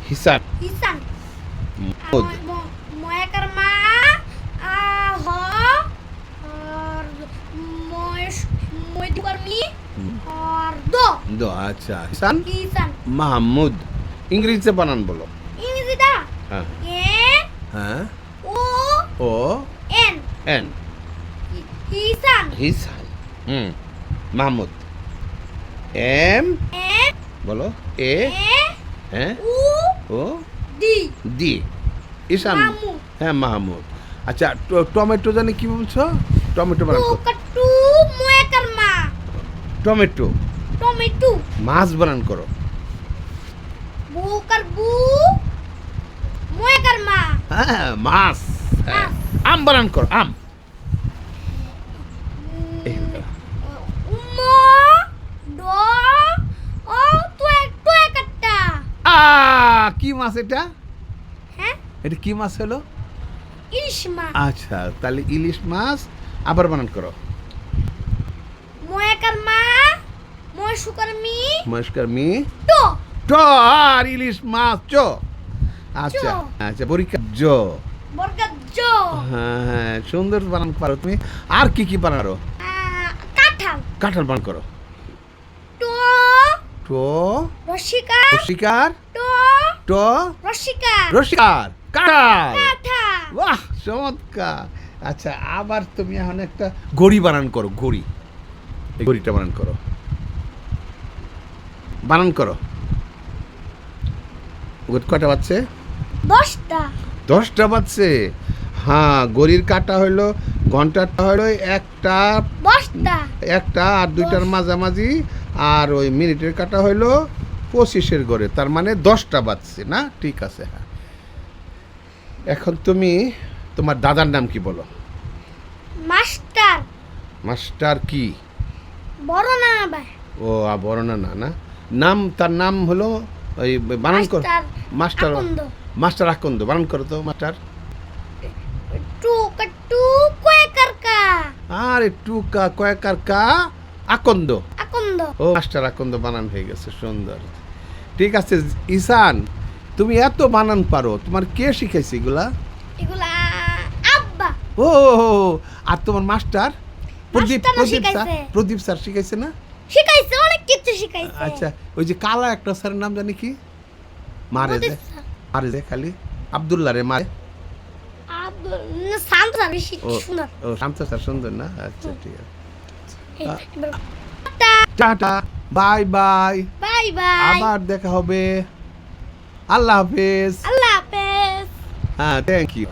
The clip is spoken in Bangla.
হিসান। হিসান। মুদ। ময়াকার মা হ আর ময়দুকার মি আর দো আচ্ছা হিসান হিসান। মাহমুদ। ইংরেজিতে বানান বলো। ইংরেজিটা হ্যাঁ এ হ্যাঁ ও ও এন এন হিসান। হিসান। মাহমুদ। এম এ বলো এ এ হ্যাঁ উ ও ডি দি ঈশান। মাহমুদ। হ্যাঁ মাহমুদ। আচ্ছা টমেটো জানি কি বলছো? টমেটো বানান করো। টু ময়াকার মা টমেটো। টমেটো। মাছ বানান করো। বুকার বু ময়াকার মা হ্যাঁ মাছ। হ্যাঁ আম বানান করো আম। এই হলো। উম ড ও তো একটু একটা। কি মাছ এটা? হ্যাঁ এটা কি মাছ হলো? ইলিশ মাছ। আচ্ছা তাহলে ইলিশ মাছ আবার বানান করো। ময়াকার মা ময়সুকার মি নমস্কার মি টো ট আর ইলিশ মাছ চ। আচ্ছা চ। আচ্ছা পরীক্ষা জ। বর্গার জ হ্যাঁ হ্যাঁ সুন্দর বানান পারো তুমি। আর কি কি পারো? কাঁঠাল। কাঁঠাল বানান করো। টো টো রসিকা রসিকার টো ট রসিকা রসিকার কাঁঠাল। কাঁঠাল। বাহ চমৎকার। আচ্ছা আবার তুমি এখন একটা গড়ি বানান করো। গড়ি এই গড়িটা বানান করো। বানান করো। কটা বাজছে? 10টা 10টা বাজছে। হ্যাঁ গড়ির কাটা হইলো ঘন্টাটা হইলো একটা 10টা একটা আর দুইটার মাঝামাঝি আর ওই মিনিটের কাটা হইলো 25-এর গড়ে তার মানে 10টা বাজছে না? ঠিক আছে হ্যাঁ। এখন তুমি তোমার দাদার নাম কি বলো? মাস্টার। মাস্টার কি? বড় না ভাই ও বড় না না না নাম তার নাম হলো ওই বানান করো। মাস্টার আকন্দ। মাস্টার আকন্দ বানান করো তো মাস্টার। টু কটু কোয়াকার কা আরে টুকা কয়েকার কা আকন্দ। আকন্দ। ও মাস্টার আকন্দ বানান হয়ে গেছে সুন্দর। ঠিক আছে ঈশান তুমি এত বানান পারো তোমার কে শিখাইছে এগুলা? এগুলা আব্বা ও আর তোমার মাস্টার প্রদীপ মাস্টারও প্রদীপ স্যার শিখাইছে। প্রদীপ স্যার শিখাইছে না? শিখাইছে অনেক কিছু শিখাইছে। আচ্ছা ওই যে কালা একটা স্যারের নাম জানি কি? মারে যে প্রদীপ স্যার। মারে যে খালি আব্দুল্লাহ রে মারে। শান্ত বেশি ও সুন্দর। ও শান্ত স্যার সুন্দর না? আচ্ছা ঠিক আছে। এবার tata bye bye. Bye bye. আবার দেখা হবে। আল্লাহ হাফেজ। আল্লাহ হাফেজ। হ্যাঁ থ্যাংক ইউ।